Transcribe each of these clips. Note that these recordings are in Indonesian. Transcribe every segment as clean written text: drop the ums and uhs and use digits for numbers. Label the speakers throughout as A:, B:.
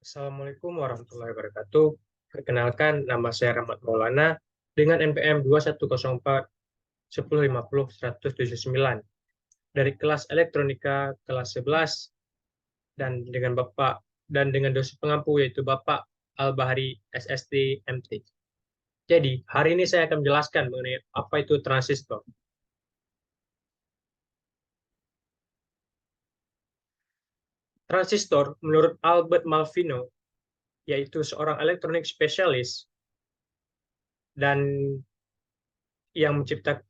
A: Assalamualaikum warahmatullahi wabarakatuh. Perkenalkan, nama saya Rahmat Maulana dengan NPM 2104 1050 179 dari kelas Elektronika kelas 11 dan dengan dosen pengampu yaitu Bapak Al-Bahri SST MT. Jadi, hari ini saya akan menjelaskan mengenai apa itu transistor. Transistor menurut Albert Malvino yaitu seorang elektronik spesialis dan yang mencetak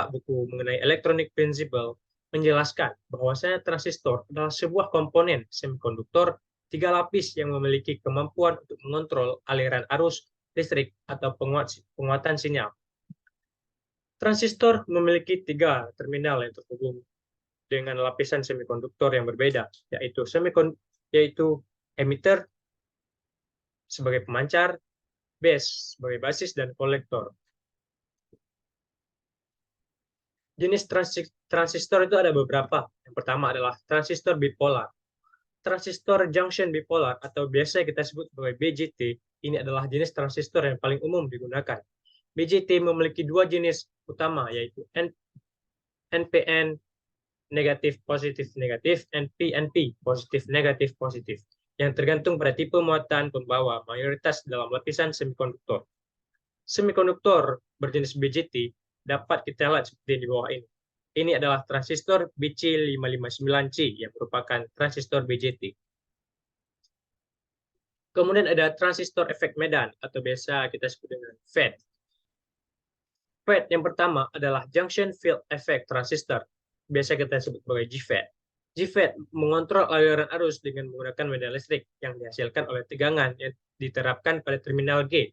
A: buku mengenai electronic principle menjelaskan bahwasanya transistor adalah sebuah komponen semikonduktor tiga lapis yang memiliki kemampuan untuk mengontrol aliran arus listrik atau penguatan sinyal. Transistor memiliki tiga terminal yang terhubung dengan lapisan semikonduktor yang berbeda, yaitu emitter sebagai pemancar, base sebagai basis, dan kolektor. Jenis transistor itu ada beberapa. Yang pertama adalah transistor bipolar. Transistor junction bipolar atau biasa kita sebut sebagai BJT, ini adalah jenis transistor yang paling umum digunakan. BJT memiliki dua jenis utama, yaitu NPN negatif positif negatif dan PNP positif negatif positif, yang tergantung pada tipe muatan pembawa mayoritas dalam lapisan semikonduktor. Semikonduktor berjenis BJT dapat kita lihat seperti di bawah ini. Ini adalah transistor BC559C yang merupakan transistor BJT. Kemudian ada transistor efek medan atau biasa kita sebut dengan FET. FET yang pertama adalah junction field effect transistor. Biasa kita sebut sebagai GFET. GFET mengontrol aliran arus dengan menggunakan medan listrik yang dihasilkan oleh tegangan yang diterapkan pada terminal gate.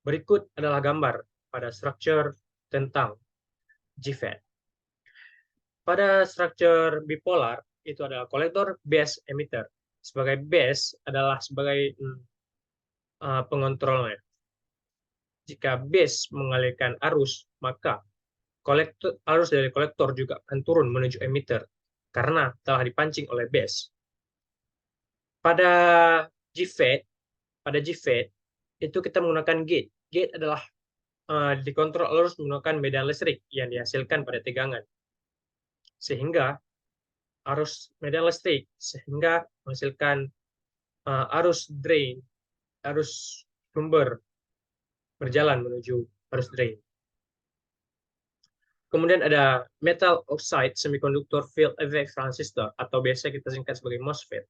A: Berikut adalah gambar pada struktur tentang GFET. Pada struktur bipolar, itu adalah kolektor, base, emitter. Sebagai base adalah sebagai pengontrolnya. Jika base mengalirkan arus, maka arus dari kolektor juga akan turun menuju emitter karena telah dipancing oleh base. Pada GFET itu kita menggunakan gate. Gate adalah dikontrol arus menggunakan medan listrik yang dihasilkan pada tegangan. Sehingga arus medan listrik menghasilkan arus drain, arus sumber berjalan menuju arus drain. Kemudian ada metal oxide semiconductor field effect transistor atau biasa kita singkat sebagai MOSFET.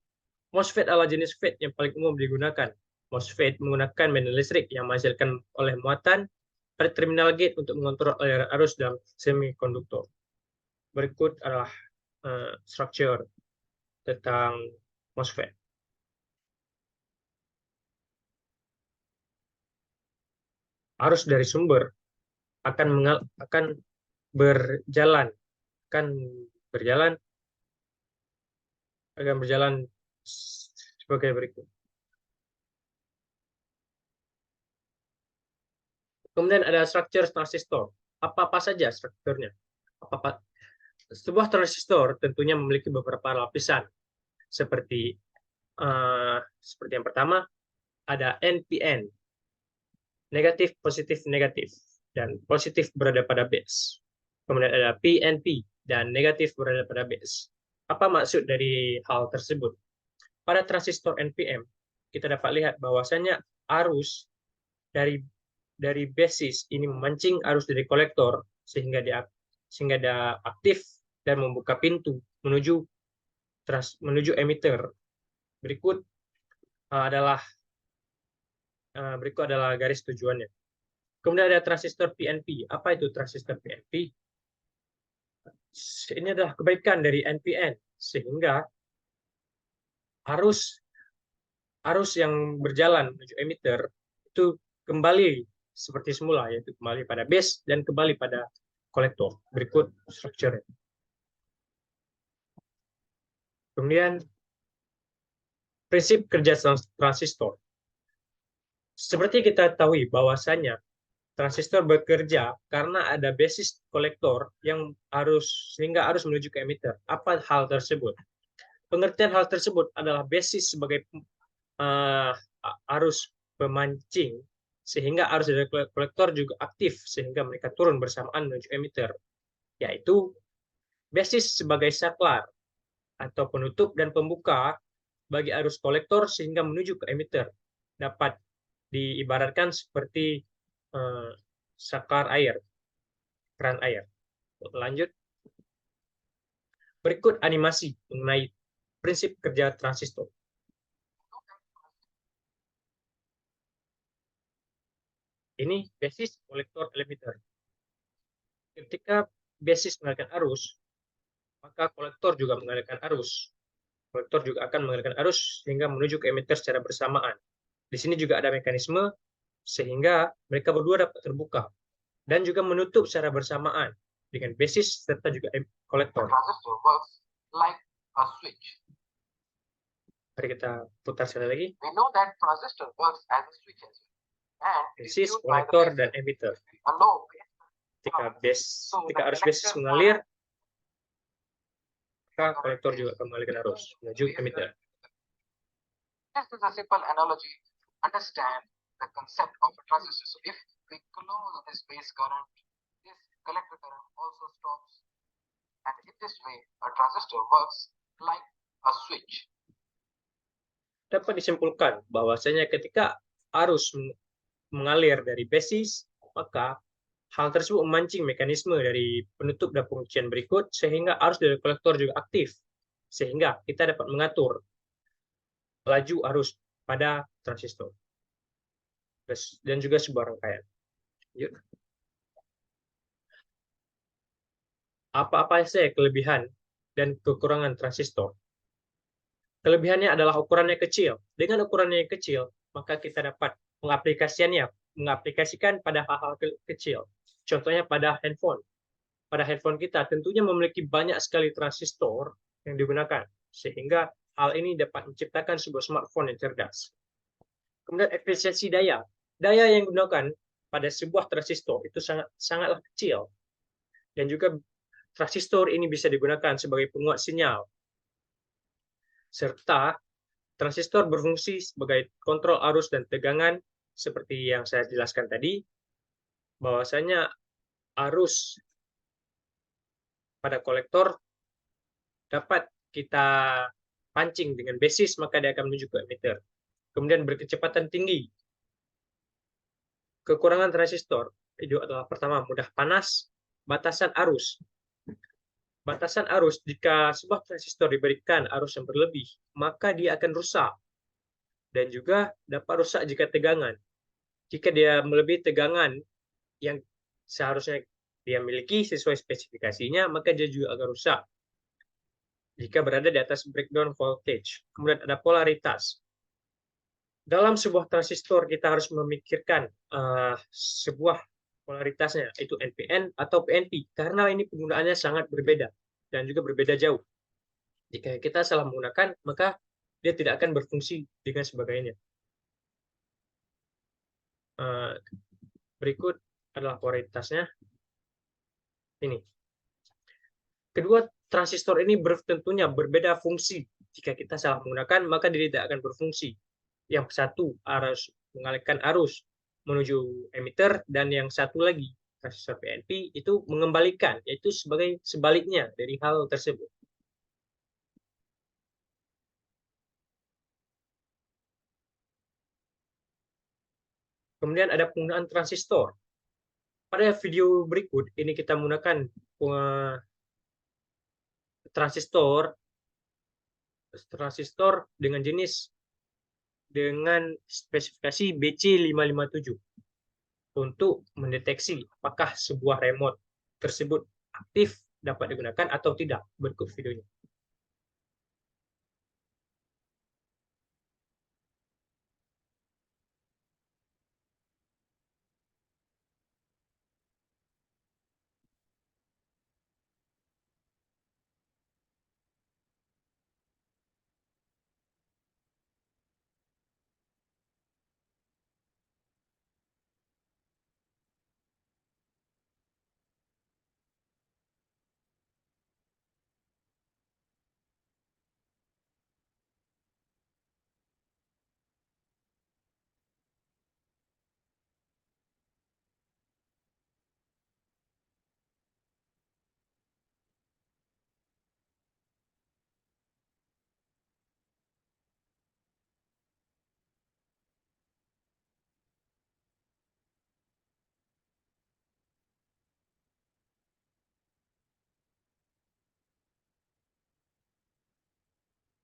A: MOSFET adalah jenis FET yang paling umum digunakan. MOSFET menggunakan medan listrik yang menghasilkan oleh muatan pada terminal gate untuk mengontrol aliran arus dalam semikonduktor. Berikut adalah struktur tentang MOSFET. Arus dari sumber akan berjalan sebagai berikut. Kemudian ada struktur transistor. Apa saja strukturnya? Sebuah transistor tentunya memiliki beberapa lapisan. Seperti yang pertama ada NPN, negatif positif negatif, dan positif berada pada base. Kemudian ada PNP dan negatif berada pada base. Apa maksud dari hal tersebut? Pada transistor NPN kita dapat lihat bahwasanya arus dari basis ini memancing arus dari kolektor sehingga dia aktif dan membuka pintu menuju emitter. Berikut adalah garis tujuannya. Kemudian ada transistor PNP. Apa itu transistor PNP? Ini adalah kebaikan dari NPN sehingga arus yang berjalan menuju emitter itu kembali seperti semula, yaitu kembali pada base dan kembali pada kolektor. Berikut strukturnya. Kemudian prinsip kerja transistor. Seperti kita ketahui bahwasanya transistor bekerja karena ada basis kolektor sehingga arus menuju ke emitter. Apa hal tersebut? Pengertian hal tersebut adalah basis sebagai arus pemancing, sehingga arus dari kolektor juga aktif sehingga mereka turun bersamaan menuju emitter, yaitu basis sebagai saklar atau penutup dan pembuka bagi arus kolektor sehingga menuju ke emitter. Dapat diibaratkan seperti saklar air, keran air. Lanjut, berikut animasi mengenai prinsip kerja transistor. Ini basis, kolektor, emitter. Ketika basis mengalirkan arus, maka kolektor juga mengalirkan arus. Kolektor juga akan mengalirkan arus sehingga menuju ke emitter secara bersamaan. Di sini juga ada mekanisme sehingga mereka berdua dapat terbuka dan juga menutup secara bersamaan dengan basis serta juga kolektor.
B: Transistor works like a switch.
A: Mari kita putar sekali lagi.
B: We know that transistor works as a switch as well. And
A: Basis, kolektor, dan emitter. Ketika arus basis mengalir, maka kolektor juga akan mengalirkan arus menuju emitter.
B: This is a simple analogy. Understand the concept of a transistor. So if we close this base current, this collector current also stops. And in this way, a transistor works like a switch.
A: Dapat disimpulkan bahwasanya ketika arus mengalir dari basis, maka hal tersebut memancing mekanisme dari penutup dan penguncian berikut sehingga arus dari kolektor juga aktif, sehingga kita dapat mengatur laju arus pada transistor dan juga sebuah rangkaian. Apa-apa saja kelebihan dan kekurangan transistor? Kelebihannya adalah ukurannya kecil. Dengan ukurannya yang kecil, maka kita dapat mengaplikasikan pada hal-hal kecil. Contohnya pada handphone. Pada handphone kita tentunya memiliki banyak sekali transistor yang digunakan, sehingga hal ini dapat menciptakan sebuah smartphone yang cerdas. Kemudian efisiensi daya. Daya yang digunakan pada sebuah transistor itu sangatlah kecil. Dan juga transistor ini bisa digunakan sebagai penguat sinyal. Serta transistor berfungsi sebagai kontrol arus dan tegangan seperti yang saya jelaskan tadi, bahwasanya arus pada kolektor dapat kita pancing dengan basis, maka dia akan menuju ke emitter. Kemudian berkecepatan tinggi. Kekurangan transistor itu adalah pertama, mudah panas, batasan arus. Batasan arus, jika sebuah transistor diberikan arus yang berlebih, maka dia akan rusak. Dan juga dapat rusak jika tegangan. Jika dia melebihi tegangan yang seharusnya dia miliki sesuai spesifikasinya, maka dia juga akan rusak jika berada di atas breakdown voltage. Kemudian ada polaritas. Dalam sebuah transistor kita harus memikirkan sebuah polaritasnya, itu NPN atau PNP, karena ini penggunaannya sangat berbeda dan juga berbeda jauh. Jika kita salah menggunakan, maka dia tidak akan berfungsi dengan sebagainya. Berikut adalah polaritasnya. Ini. Kedua transistor ini tentunya berbeda fungsi. Jika kita salah menggunakan, maka dia tidak akan berfungsi. Yang satu harus mengalihkan arus menuju emitter, dan yang satu lagi, transistor PNP, itu mengembalikan, yaitu sebagai sebaliknya dari hal tersebut. Kemudian ada penggunaan transistor. Pada video berikut, ini kita menggunakan transistor dengan jenis dengan spesifikasi BC557 untuk mendeteksi apakah sebuah remote tersebut aktif dapat digunakan atau tidak. Berikut videonya.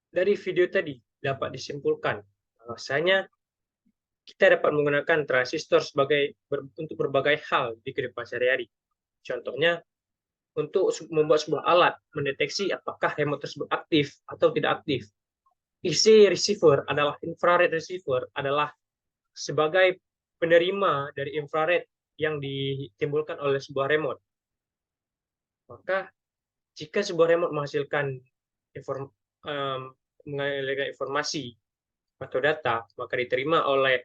A: Dari video tadi dapat disimpulkan bahwasanya kita dapat menggunakan transistor untuk berbagai hal di kehidupan sehari-hari. Contohnya, untuk membuat sebuah alat mendeteksi apakah remote tersebut aktif atau tidak aktif. Isi receiver adalah infrared receiver adalah sebagai penerima dari infrared yang ditimbulkan oleh sebuah remote. Maka jika sebuah remote menghasilkan informasi atau data, maka diterima oleh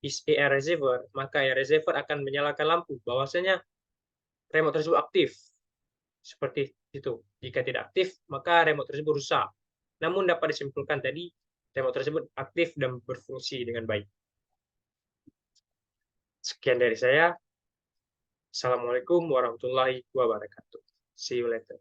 A: air receiver, maka air receiver akan menyalakan lampu bahwasanya remote tersebut aktif. Seperti itu. Jika tidak aktif, maka remote tersebut rusak. Namun dapat disimpulkan tadi, remote tersebut aktif dan berfungsi dengan baik. Sekian dari saya. Assalamualaikum warahmatullahi wabarakatuh. See you later.